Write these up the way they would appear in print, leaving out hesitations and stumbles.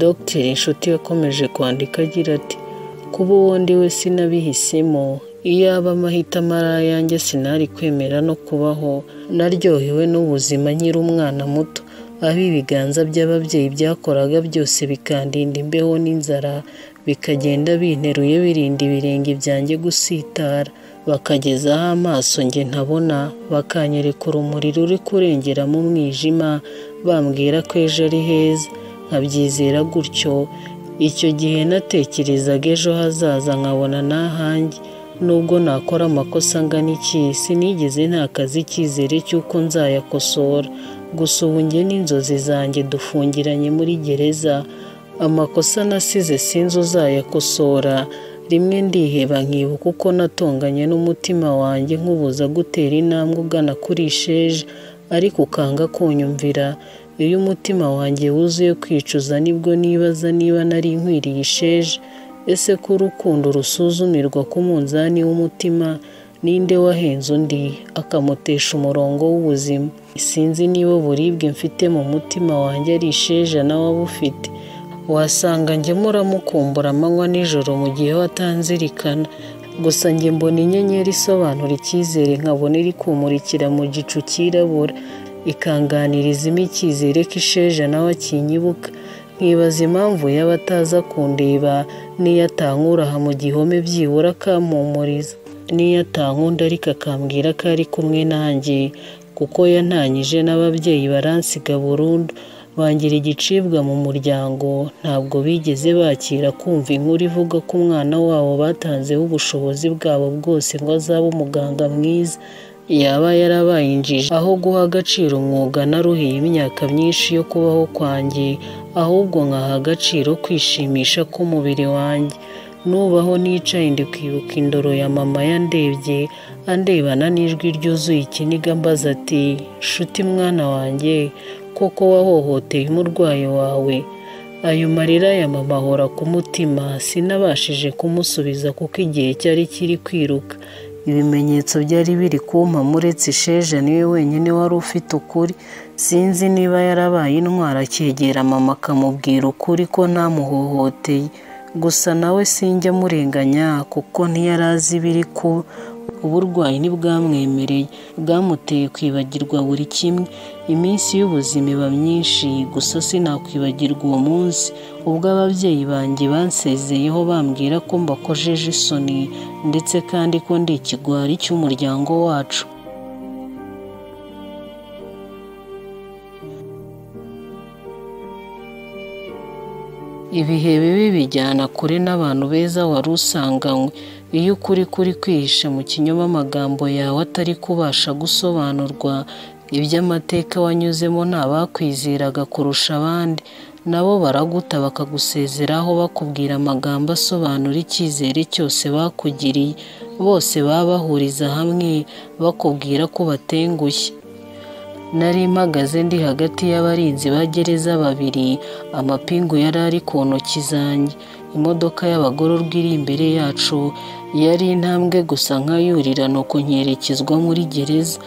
Dr Inshuti yakomeje kwandika agira ati kuba uwo ndi we sinabihisemo, iyaba amahitamo ari ayanjye sinari kwemera no kubaho. Naryohewe n'ubuzima nkiri umwana muto, aho ibiganza by'ababyeyi byakoraga byose bikandinda imbeho n'inzara, bikagenda binteruye birinda ibirenge byanjye gusitara, bakagezaho amaso njye ntabona, bakanyereka urumuri ruri kurengera mu mwijima, bambwira ko ejo ari heza, nkabyizera gutyo. Icyo gihe natekerezaga ejo hazaza nkabona n'ahanjye, nubwo nakora amakosa angana iki sinigeze ntakaza icyizere cy'uko nzayakosora. Gusa ubu njye n'inzozi zanjye dufungiranye muri gereza, amakosa nasize sinzi uzayakosora. Rimwe ndiheba nkibuka uko natonganye n'umutima wanjye nkubuza gutera intambwe ugana kuri sheja, ariko ukanga kunyumvira. Iyo umutima wanjye wuzuye kwicuza nibwo nibaza niba nari nkwiriye isheja. Ese ko urukundo rusuzumirwa ku munzani w'umutima, ninde wahenze undi akamutesha umurongo w'ubuzima? Sinzi niba uburibwe mfite mu mutima wanjye ari isheja nawe abufite. Wasanga njye muramukumbura amanywa nijoro mu gihe watanzirikana. Gusa njye mbona inyenyeri isobanura icyizere, nkabona iri kumurikira mu gicu cyirabura, ikanganirizamo icyizere ko isheja nawe akinyibuka. Nkibaza impamvu yaba ataza kundeba, n'iyo atankura aha mu gihome byibura akampumuriza, n'iyo atankunda ariko akambwira ko ari kumwe nanjye, kuko yantanyije n'ababyeyi baransiga burundu, bangira igicibwa mu muryango. Ntabwo bigeze bakira kumva inkuru ivuga ko umwana wabo batanzeho ubushobozi bwabo bwose ngo azabe umuganga mwiza. Yaba yarabaye injiji aho guha agaciro umwuga naruhiye imyaka myinshi yo kubaho kwanjye, ahubwo nkaha agaciro kwishimisha k'umubiri wanjye. Nubaho nicaye ndi kwibuka indoro ya mama yandebye, andebana n'ijwi ryuzuye ikiniga mbaza ati nshuti mwana wanjye, koko wahohoteye umurwayi wawe? Ayo marira ya mama ahora ku mutima, sinabashije kumusubiza kuko igihe cyari kiri kwiruka. Ibimenyetso byari biri kumpa muretse isheja niwe wenyine wari ufite ukuri. Sinzi niba yarabaye intwara akegera mama akamubwira ukuri ko ntamuhohoteye. Gusa nawe sinjya murenganya kuko ntiyari azi ibiri kuba. Uburwayi ntibwamwemereye, bwamuteye kwibagirwa buri kimwe. Iminsi y'ubuzima iba myinshi, gusa sinakwibagirwa uwo munsi ubwo ababyeyi banjye bansezeyeho bambwira ko mbakojeje isoni, ndetse kandi ko ndi ikigwari cy'umuryango wacu. Ibihe bibi bijyana kure n'abantu beza wari usanganywe. Iyo ukuri kuri kwihisha mu kinyoma amagambo yawe atari kubasha gusobanurwa, iby'amateka wanyuzemo ntabakwizeraga kurusha abandi, nabo baraguta bakagusezeraho bakubwira amagambo asobanura icyizere cyose bakugiriye. Bose baba bahuriza hamwe bakubwira ko batengushye. Nari mpagaze ndi hagati y'abarinzi ba gereza babiri, amapingu yari ari ku ntoki zanjye. Imodoka y'abagororwa iri imbere yacu, yari intambwe gusa nkayurira nuko nkerekezwa muri gereza,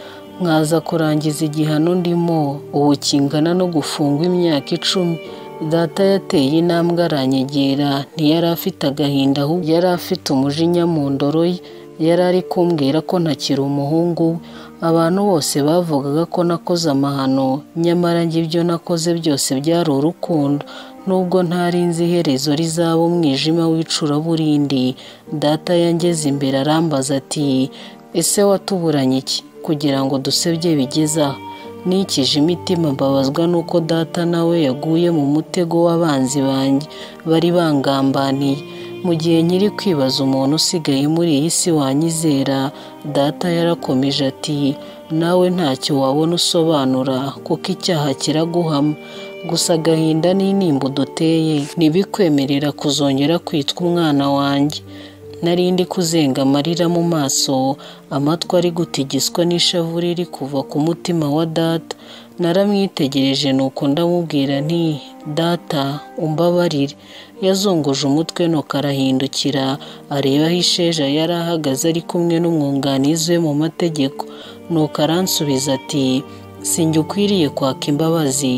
nkaza kurangiza igihano ndimo, ubu kingana no gufungwa imyaka 10. Data yateye intambwe aranyegera, ntiyari afite agahinda ahubwo yari afite umujinya mu ndoro ye. Yari ari kumbwira ko ntakiri umuhungu we. Abantu bose bavugaga ko nakoze amahano, nyamara njye ibyo nakoze byose byari urukundo. Nubwo ntari nzi iherezo rizaba umwijima w'icuraburindi, data yangeze imbere arambaza ati ese watuburanye iki kugira ngo dusebye bigeze aha? Nikije imitima mbabazwa nuko data nawe yaguye mu mutego w'abanzi banjye bari bangambaniye. Mu gihe nkiri kwibaza umuntu usigaye muri iyi si wanyizera, data yarakomeje ati nawe ntacyo wabona usobanura kuko icyaha kiraguhama. Gusa agahinda n'intimba duteye ntibikwemerera kuzongera kwitwa umwana wanjye. Nari ndi kuzenga amarira mu maso, amatwi ari gutigiswa n'ishavu riri kuva ku mutima wa data. Naramwitegereje nuko ndamubwira nti data umbabarire. Yazunguje umutwe nuko arahindukira areba aho isheja yari ahagaze ari kumwe n'umwunganizi we mu mategeko, nuko aransubiza ati sinjye ukwiriye kwaka imbabazi,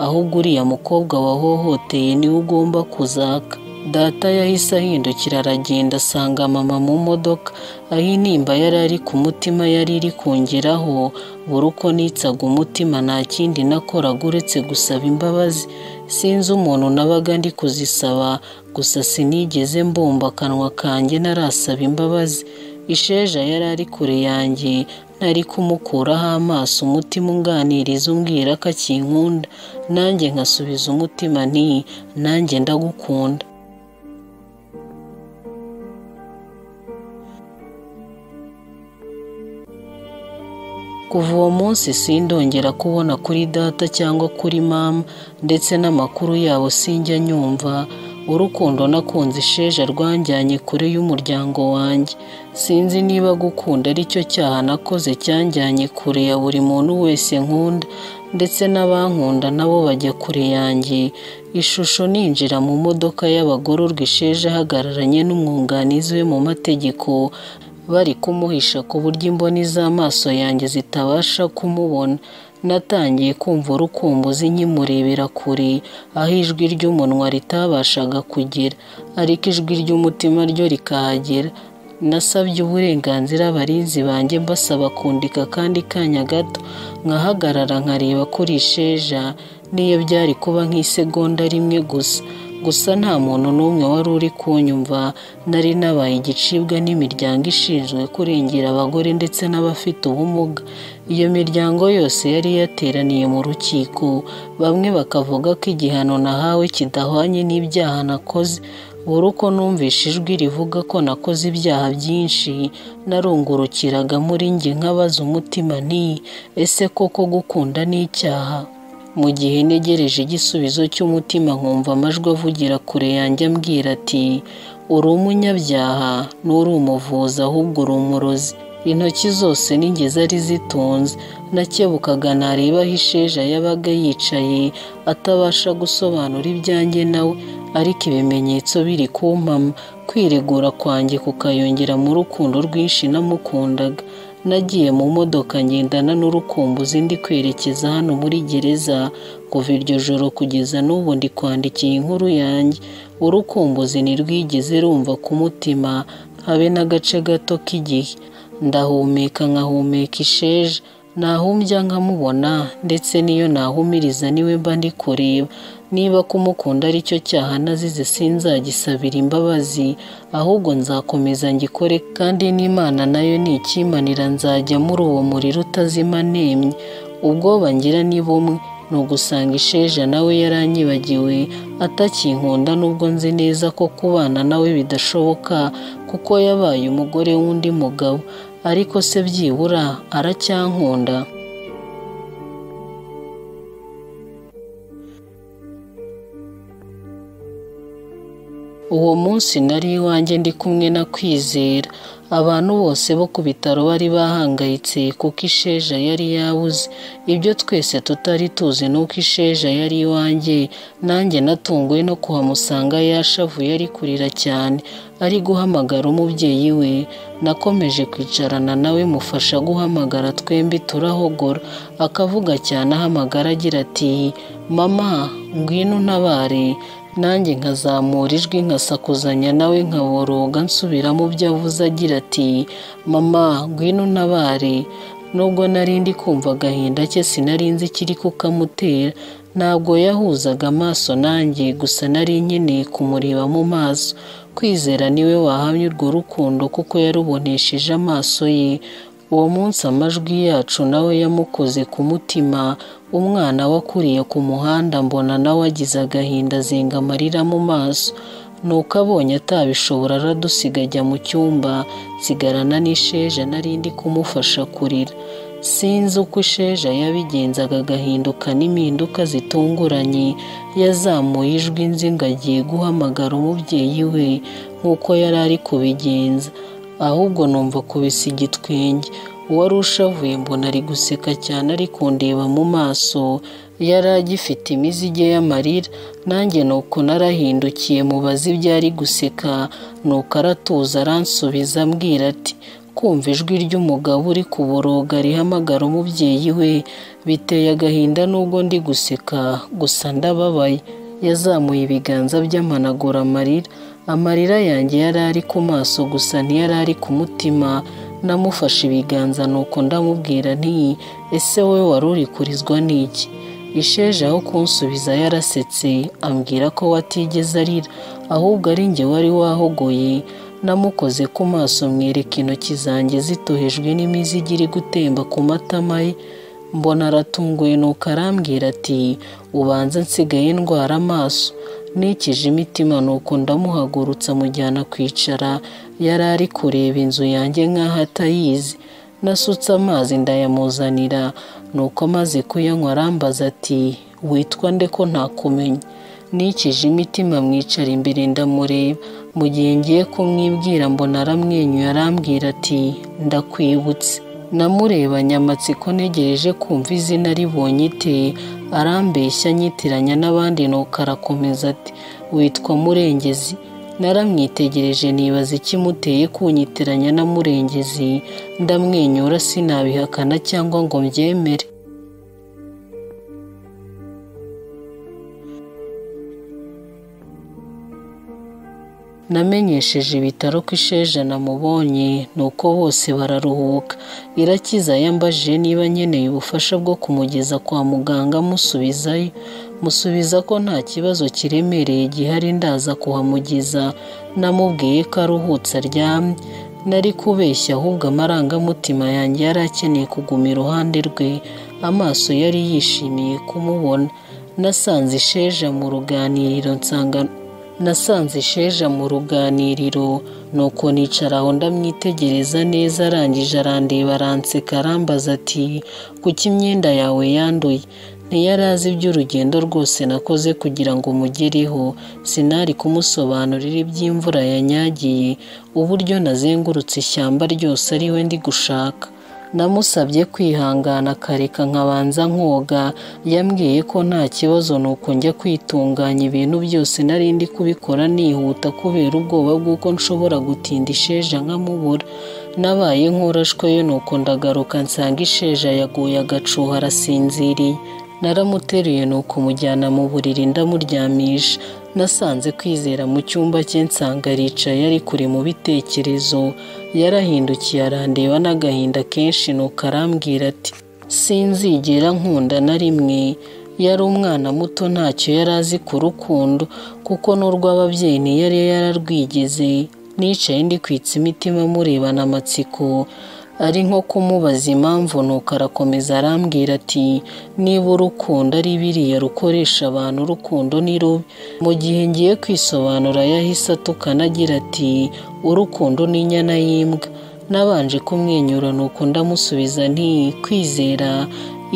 ahubwo uriya mukobwa wahohoteye niwe ugomba kuzaka. Data yahise ahindukira aragenda asanga mama mu modoka, aho intimba yari ari ku mutima yari iri kungeraho. Buri uko nitsaga umutima nta kindi nakoraga uretse gusaba imbabazi. Sinzi umuntu nabaga ndi kuzisaba, gusa sinigeze mbumba akanwa kanjye narasaba imbabazi. Isheja yari ari kure yanjye, ntari kumukuraho amaso, umutima unganiriza umbwira ko akinkunda, nanjye nkasubiza umutima nti nanjye ndagukunda. Kuva uwo munsi sindongera kubona kuri data cyangwa kuri mama, ndetse n'amakuru yabo sinjya nyumva. Urukundo nakunze Isheja rwanjyanye kure y'umuryango wanjye. Sinzi niba gukunda ari cyo cyaha nakoze cyanjyanye kure ya buri muntu wese nkunda, ndetse n'abankunda nabo bajya kure yanjye. Ishusho ninjira mu modoka y'abagororwa, Isheja ahagararanye n'umwunganizi we mu mategeko, bari kumuhisha ku buryo imboni z'amaso yanjye zitabasha kumubona. Natangiye kumva urukumbuzi nkimurebera kure, aho ijwi ry'umunwa ritabashaga kugera, ariko ijwi ry'umutima ryo rikahagera. Nasabye uburenganzira abarinzi banjye mbasaba kundika kandi kanya gato nkahagarara nkareba kuri Isheja, niyo byari kuba nk'isegonda rimwe gusa nta muntu n'umwe wari uri kunyumva. Nari nabaye igicibwa n'imiryango ishinzwe kurengera abagore ndetse n'abafite ubumuga. Iyo miryango yose yari yateraniye mu rukiko, bamwe bakavuga ko igihano nahawe kidahwanye n'ibyaha nakoze. Buri uko numvishe ijwi rivuga ko nakoze ibyaha byinshi, narungurukiraga muri njye nkabaza umutima nti ese koko gukunda ni icyaha? Mu gihe ntegereje igisubizo cy'umutima, nkumva amajwi avugira kure yanjye ambwira ati uri umunyabyaha, nturi umuvuzi ahubwo uri umurozi. Intoki zose ninjye zari zitunze. Nakebukaga nareba aho Isheja yabaga yicaye, atabasha gusobanura ibyanjye nawe, ariko ibimenyetso biri kumpama. Kwiregura kwanjye kukayongera mu rukundo rwinshi namukundaga. Nagiye mu modoka ngendana n'urukumbuzi ndi kwerekeza hano muri gereza. Kuva iryo joro kugeza n'ubu ndi kwandikiye inkuru yanjye. Urukumbuzi ntirwigeze rumva ku mutima habe n'agace gato k'igihe. Ndahumeka nkahumeka Isheja, nahumbya nkamubona, ndetse niyo nahumiriza niwe mba ndi kureba. Niba kumukunda ari cyo cyaha nazize, sinzagisabira imbabazi, ahubwo nzakomeza ngikore, kandi n'Imana nayo nikimanira nzajya muri uwo muriro utazima nemye. Ubwoba ngira ni bumwe, ni ugusanga Isheja nawe yaranyibagiwe, atakinkunda, nubwo nzi neza ko kubana nawe bidashoboka kuko yabaye umugore w'undi mugabo. Ariko se byibura aracyankunda? Uwo munsi nari iwanjye ndi kumwe na Kwizera. Abantu bose bo ku bitaro bari bahangayitse kuko Isheja yari yabuze. Ibyo twese tutari tuzi nuko Isheja yari iwanjye. Nanjye natunguwe no kuhamusanga yashavuye ari kurira cyane, ari guhamagara umubyeyi we. Nakomeje kwicarana nawe mufasha guhamagara, twembi turahogora. Akavuga cyane ahamagara agira ati mama ngwino untabare. Nanjye nkazamura ijwi nkasakuzanya nawe nkaboroga nsubiramo ibyo avuze agira ati mama ngwino untabare. Nubwo nari ndi kumva agahinda ke, sinari nzi ikiri kukamutera. Ntabwo yahuzaga amaso nanjye, gusa nari nkeneye kumureba mu maso. Kwizera niwe wahamye urwo rukundo kuko yarubonesheje amaso ye. Uwo munsi amajwi yacu nawe yamukoze ku mutima. Umwana wakuriye ku muhanda mbona nawe agize agahinda azenga amarira mu maso. Nuko abonye atabishobora aradusiga ajya mu cyumba, nsigarana n'Isheja nari ndi kumufasha kurira. Sinzi uko Isheja yabigenzaga agahinduka n'impinduka zitunguranye. Yazamuye ijwi nzi ngo agiye guhamagara umubyeyi we nk'uko yari ari kubigenza, ahubwo numva kubisa igitwenge. Uwari ushavuye mbona ari guseka cyane, ari kundeba mu maso, yari agifite imizige y'amarira. Nanjye nuko narahindukiye mubaza ibyo ari guseka, nuko aratuza aransubiza ambwira ati Kumva ijwi ry'umugabo uri kuboroga rihamagara umubyeyi we biteye agahinda nubwo ndi guseka, gusa ndababaye. Yazamuye ibiganza by'amanagura amarira. Amarira yanjye yari ari ku maso gusa ntiyari ari ku mutima. Namufashe ibiganza nuko ndamubwira nti ese wowe wari uri kurizwa n'iki? Isheja aho kunsubiza yarasetse ambwira ko watigeze arira ahubwo ari njye wari wahogoye. Namukoze ku maso mwereka intoki zanjye zitohejwe n'imizigo iri gutemba ku matama ye. Mbona aratunguye nuko arambwira ati ubanza nsigaye ndwara amaso. Nikije imitima nuko ndamuhagurutsa mujyana kwicara. Yari ari kureba inzu yanjye nk'aho atayizi. Nasutse amazi ndayamuzanira nuko amaze kuyanywa arambaza ati witwa nde ko ntakumenya? Nikije imitima mwicara imbere ndamureba. Mu gihe ngiye kumwibwira mbona aramwenyuye arambwira ati ndakwibutse. Namurebanye amatsiko ntegereje kumva izina ribonye ite. Arambeshya nyitiranya n'abandi nuko arakomeza ati witwa Murengezi. Naramwitegereje nibaza ikimuteye kunyitiranya na Murengezi. Ndamwenyura sinabihakana cyangwa ngo mbyemere. Namenyesheje ibitaro ko Isheja namubonye nuko bose bararuhuka. Irakiza yambajije niba nkeneye ubufasha bwo kumugeza kwa muganga musubizayo. Musubiza ko nta kibazo kiremereye gihari ndaza kuhamugeza. Namubwiye ko aruhutse aryamye. Nari kubeshya ahubwo amarangamutima yanjye yari akeneye kuguma iruhande rwe. Amaso yari yishimiye kumubona. Nasanze Isheja mu ruganiriro nuko nicara aho ndamwitegereza neza. Arangije arandeba aranseka arambaza ati kuki imyenda yawe yanduye? Ntiyari azi iby'urugendo rwose nakoze kugira ngo mugereho. Sinari kumusobanurira iby'imvura yanyagiye, uburyo nazengurutse ishyamba ryose ari we ndi gushaka. Namusabye kwihangana akareka nkabanza nkoga. Yambwiye ko nta kibazo nuko njya kwitunganya. Ibintu byose nari ndi kubikora nihuta kubera ubwoba bw'uko nshobora gutinda Isheja nkamubura. Nabaye nkurashweyo nuko ndagaruka nsanga Isheja yaguye agacuho arasinziriye. Naramuteruye nuko mujyana mu buriri ndamuryamisha. Nasanze Kwizera mu cyumba cye nsanga aricaye ari kure mu bitekerezo. Yarahindukiye arandeba n'agahinda kenshi nuko arambwira ati sinzigera nkunda na rimwe. Yari umwana muto ntacyo yari azi ku rukundo kuko n'urw'ababyeyi ntiyari yararwigeze. Nicaye ndi kwitsa imitima murebana amatsiko ari nko kumubaza impamvu nuko arakomeza arambwira ati niba urukundo ari biriya rukoresha abantu urukundo ni rubi. Mu gihe ngiye kwisobanura yahise atukana agira ati urukundo ni inyana y'imbwa. Nabanje kumwenyura nuko ndamusubiza nti Kwizera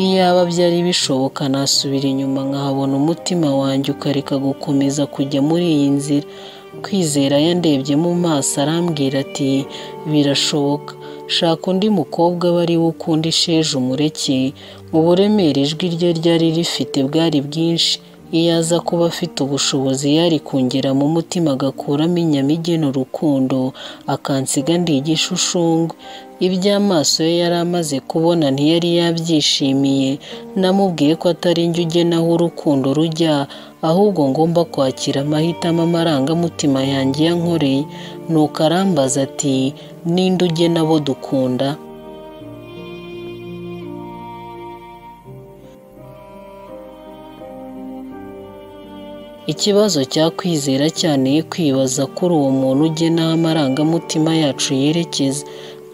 iyaba byari bishoboka nasubira inyuma nkahabona umutima wanjye ukareka gukomeza kujya muri iyi nzira. Kwizera yandebye mu maso arambwira ati birashoboka. Shaka undi mukobwa aba ari we ukunda Isheja umureke. Mu buremere ijwi rye ryari rifite bwari bwinshi. Iyo aza kuba afite ubushobozi yari kungera mu mutima agakuramo inyama igena urukundo akansiga ndi igishushushungwe. Iby'amaso ye yari amaze kubona ntiyari yabyishimiye. Namubwiye ko atari njye ugena aho urukundo rujya ahubwo ngomba kwakira amahitamo amarangamutima yanjye yankoreye. Nuko arambaza ati ninde ugena abo dukunda? Ikibazo cya Kwizera cyane kwibaza kuri uwo muntu ugena aho amarangamutima yacu yerekeza.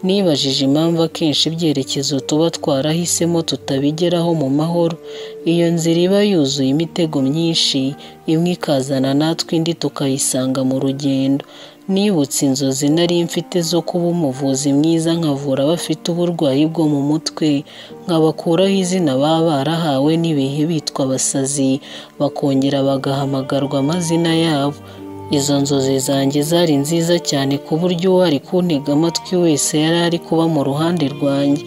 Nibajije impamvu akenshi ibyerekezo tuba twarahisemo tutabigeraho mu mahoro. Iyo nzira iba yuzuye imitego myinshi, imwe ikazana natwe indi tukayisanga mu rugendo. Nibutse inzozi nari mfite zo kuba umuvuzi mwiza nkavura abafite uburwayi bwo mu mutwe, nkabakuraho izina baba barahawe n'ibihe bitwa abasazi, bakongera bagahamagarwa amazina yabo. Izo nzozi zanjye zari nziza cyane ku buryo uwari kuntega amatwi wese yari ari kuba mu ruhande rwanjye,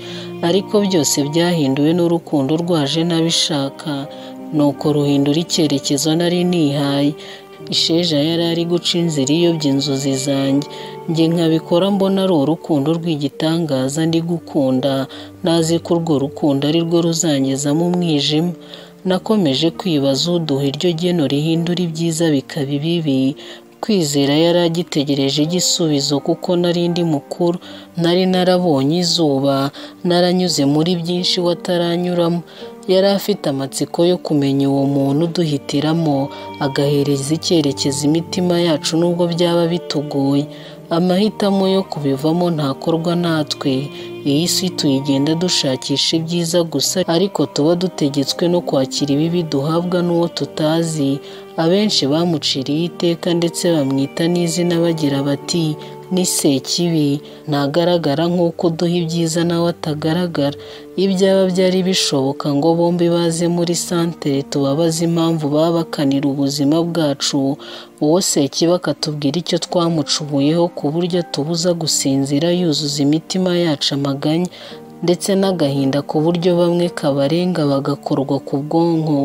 ariko byose byahinduwe n'urukundo rwaje nabishaka, nuko ruhindura icyerekezo nari nihaye. Isheja yari ari guca inzira iyobya inzozi zanjye, njye nkabikora mbona ari urukundo rw'igitangaza ndi gukunda, nazi ko urwo rukundo ari rwo ruzangeza mu mwijima. Nakomeje kwibaza uduha iryo geno rihindura ibyiza bikaba ibibi. Kwizera yari agitegereje igisubizo kuko nari ndi mukuru, nari narabonye izuba, naranyuze muri byinshi we ataranyuramo. Yari afite amatsiko yo kumenya uwo muntu uduhitiramo, agahereza icyerekezo imitima yacu nubwo byaba bitugoye. Amahitamo yo kubivamo ntakorwa natwe. Iyi si tuyigenda dushakisha ibyiza gusa, ariko tuba dutegetswe no kwakira ibibi duhabwa n'uwo tutazi. Abenshi bamuciriye iteka ndetse bamwita n'izina bagira bati ni Sekibi, ntagaragara nk'uko duha ibyiza nawe atagaragara. Ibyaba byari bishoboka ngo bombi baze muri santere tubabaze impamvu baba bakanira ubuzima bwacu, uwo Sekibi akatubwira icyo twamucubuyeho ku buryo atubuza gusinzira yuzuza imitima yacu amaganya ndetse n'agahinda ku buryo bamwe kabarenga bagakorwa ku bwonko,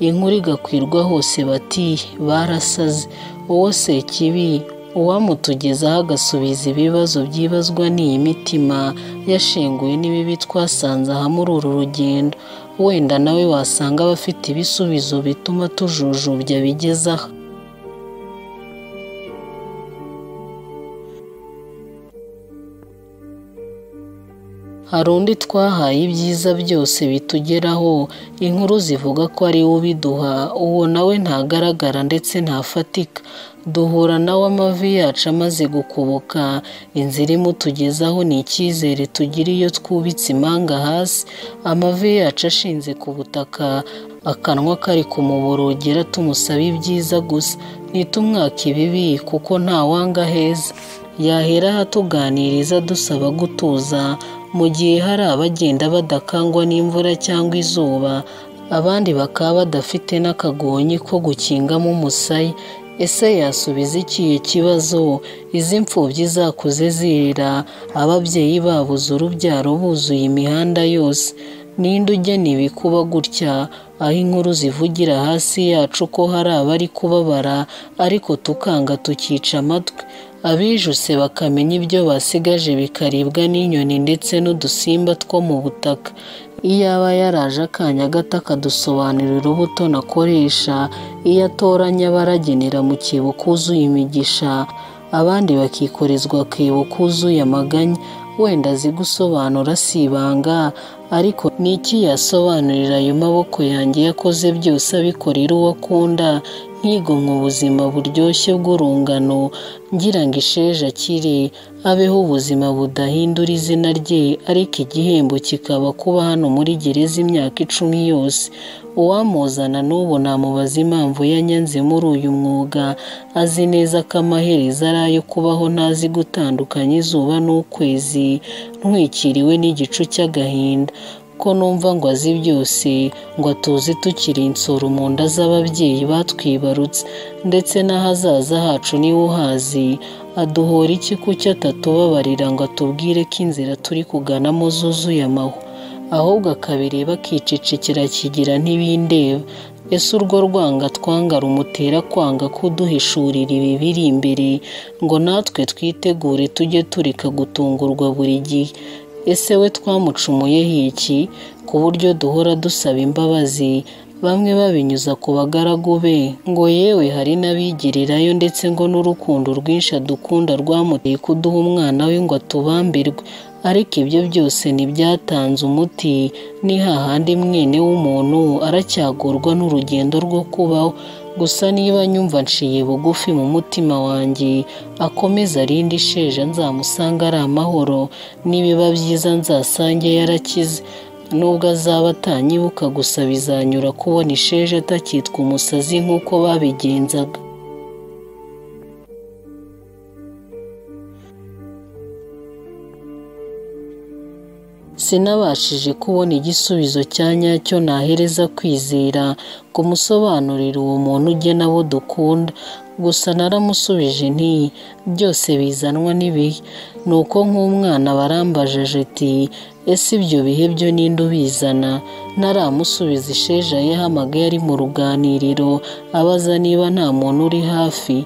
inkuru igakwirwa hose bati barasaze. Uwo Sekibi uwamutugezaho agasubiza ibibazo byibazwa n'iyi mitima yashenguwe n'ibibi twasanze aha muri uru rugendo. Wenda nawe wasanga abafite ibisubizo bituma tujujubya bigeze aha. Hari undi twahaye ibyiza byose bitugeraho, inkuru zivuga ko ari we ubiduha, uwo nawe ntagaragara ndetse ntafatika. Duhura nawe amavi yacu amaze gukoboka, inzira imutugezaho ni icyizere tugira iyo twubitse impanga hasi, amavi yacu ashinze ku butaka, akanwa kari kumuborogera tumusaba ibyiza gusa, ntitumwaka ibibi kuko ntawanga heza. Yahera ahatuganiriza dusaba gutuza, mu gihe hari abagenda badakangwa n'imvura cyangwa izuba, abandi bakaba badafite n'akagonyi ko gukingamo umusaya. Ese yasubiza ikihe kibazo? Izi mfubyi zakuze zirira, ababyeyi babuze urubyaro buzuye imihanda yose. Ninde ugena ibikuba gutya, aho inkuru zivugira hasi yacu ko hari abari kubabara ariko tukanga tukica amatwi. Abijuse bakamenya ibyo basigaje bikaribwa n'inyoni ndetse n'udusimba two mu butaka. Iyaba yaraje akanya gato akadusobanurira urubuto nakoresha iyo atoranya abaragenera mu kibo kuzuye imigisha, abandi bakikorezwa akebo kuzuye amaganya. Wenda azi gusobanura si ibanga, ariko ni iki yasobanurira ayo maboko yanjye yakoze byose abikorera uwo akunda, ntigomwe ubuzima buryoshye bw'urungano, ngira ngo Isheja akire abeho ubuzima budahindura izina rye, ariko igihembo kikaba kuba hano muri gereza imyaka 10 yose. Uwamuzana n'ubu namubaza impamvu yanyanze muri uyu mwuga, azi neza ko amaherezo ari ayo kubaho ntazi gutandukanya izuba n'ukwezi, ntwikiriwe n'igicu cy'agahinda. Ko numva ngo azi byose, ngo atuzi tukiri insoro mu nda z'ababyeyi batwibarutse, ndetse n'ahazaza hacu niwe uhazi. Aduhora iki kuki atatubabarira ngo atubwire ko inzira turi kuganamo zuzuye amahwa, ahubwo akabireba akicecekera kigira ntibindeba? Ese urwo rwanga twanga rumutera kwanga kuduhishurira ibi biri imbere ngo natwe twitegure tujye tureka gutungurwa buri gihe? Ese we twamucumuyeho iki ku buryo duhora dusaba imbabazi, bamwe babinyuza ku bagaragu be, ngo yewe hari n'abigirirayo ndetse ngo n'urukundo rwinshi adukunda rwamuteye kuduha umwana we ngo atubambirwe? Ariko ibyo byose ntibyatanze umuti. Ni hahandi mwene w'umuntu aracyagorwa n'urugendo rwo kubaho. Gusa niba nyumva nciye bugufi mu mutima wanjye, akomeza arinde Isheja nzamusanga ari amahoro, nibiba byiza nzasange yarakize. Nubwo azaba atanyibuka gusa bizanyura kubona Isheja atakitwa umusazi nk'uko babigenzaga. Sinabashije kubona igisubizo cya nyacyo nahereza kwizera ngo musobanurire uwo muntu ugena abo dukunda. Gusa naramusubije nti byose bizanwa n'ibihe. Nuko nk'umwana barambajije ati ese ibyo bihe byo ninde ubizana? Naramusubiza Isheja yahamagaye ari mu ruganiriro abaza niba nta muntu uri hafi.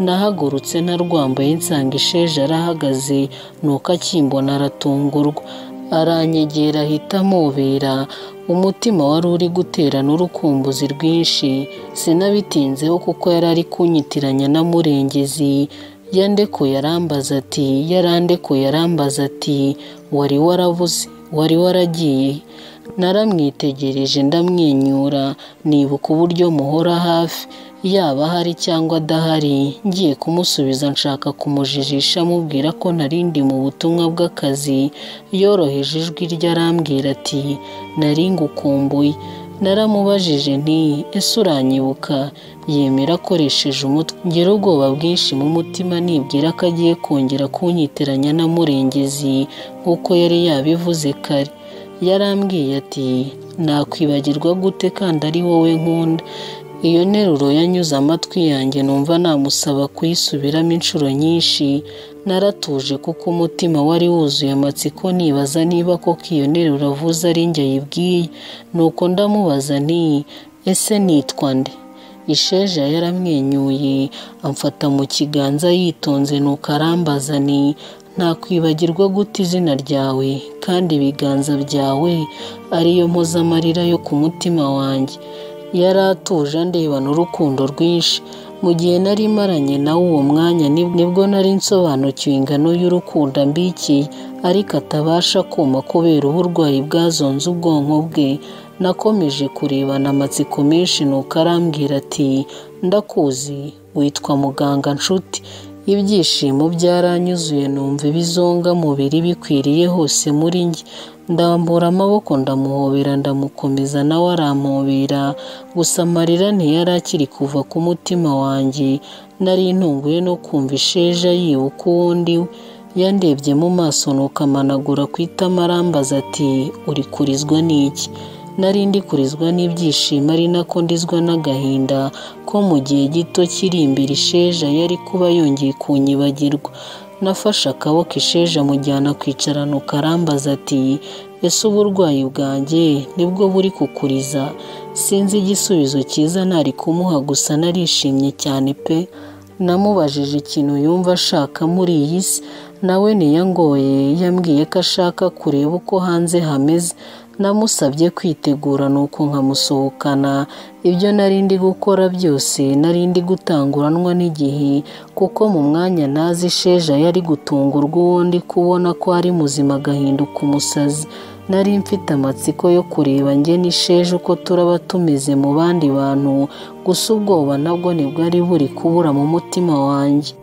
Nahagurutse narwambaye nsanga Isheja arahagaze, nuko akimbona aratungurwa aranyegera ahita amubera. Umutima wari uri guterana urukumbuzi rwinshi. Sinabitinzeho kuko yari ari kunyitiranya na Murengezi. Yarandekuye arambaza ati wari warabuze, wari waragiye? Naramwitegereje ndamwenyura, nibuka uburyo muhora hafi yaba ahari cyangwa adahari. Ngiye kumusubiza nshaka kumujijisha mubwira ko narindi mu butumwa bw'akazi. Yoroheje ijwi rye arambwira ati nari ngukumbuye. Naramubajije nti ese uranyibuka? Yemera akoresheje umutwe. Ngira ubwoba bwinshi mu mutima nibwira ko agiye kongera kunyitiranya na Murengezi nk'uko yari yabivuze kare. Yarambwiye ati nakwibagirwa gute kandi ari wowe nkunda? Iyo nteruro yanyuze amatwi yanjye numva namusaba kuyisubiramo inshuro nyinshi. Naratuje kuko umutima wari wuzuye amatsiko nibaza niba koko iyo nteruro avuze ari njye ayibwiye. Nuko ndamubaza nti ese nitwa nde? Isheja yaramwenyuye amfata mu kiganza yitonze, nuko arambaza ni ntakwibagirwa gute izina ryawe kandi ibiganza byawe ariyo mpozamarira yo ku mutima wanjye. Yari atuje andebana urukundo rwinshi. Mu gihe nari maranye nawe uwo mwanya nibwo nari nsobanukiwe ingano y'urukundo ambikiye, ariko atabasha kuma kubera uburwayi bwazonze ubwonko bwe. Nakomeje kurebana amatsiko menshi, nuko arambwira ati ndakuzi, witwa Muganga Nshuti. Ibyishimo byaranyuzuye, numva ibizonga mubiri bikwiriye hose muri njye. Ndambura amaboko ndamuhobera ndamukomeza, nawe arampobera. Gusa amarira ntiyari akiri kuva ku mutima wanjye. Nari ntunguye no kumva Isheja yibuka uwo ndiwe. Yandebye mu maso nuko amanagura ku itama arambaza ati uri kurizwa n'iki? Nari ndi kurizwa n'ibyishimo ari nako ndizwa n'agahinda ko mu gihe gito kiri imbere Isheja yari kuba yongeye kunyibagirwa. Nafashe akaboko Isheja mujyana kwicara, nuko arambaza ati ese uburwayi bwanjye nibwo buri kukuriza? Sinzi igisubizo cyiza nari kumuha, gusa narishimye cyane pe. Namubajije ikintu yumva ashaka muri iyi si, nawe ntiyangoye. Yambwiye ko ashaka kureba uko hanze hameze. Namusabye kwitegura nuko nkamusohokana. Ibyo nari ndi gukora byose nari ndi gutanguranwa n'igihe, kuko mu mwanya nazi Isheja yari gutungurwa uwo ndi kubona ko ari muzima agahinduka umusazi. Nari mfite amatsiko yo kureba njye n'Isheja uko turaba tumeze mu bandi bantu, gusa ubwoba nabwo ntibwari buri kubura mu mutima wanjye.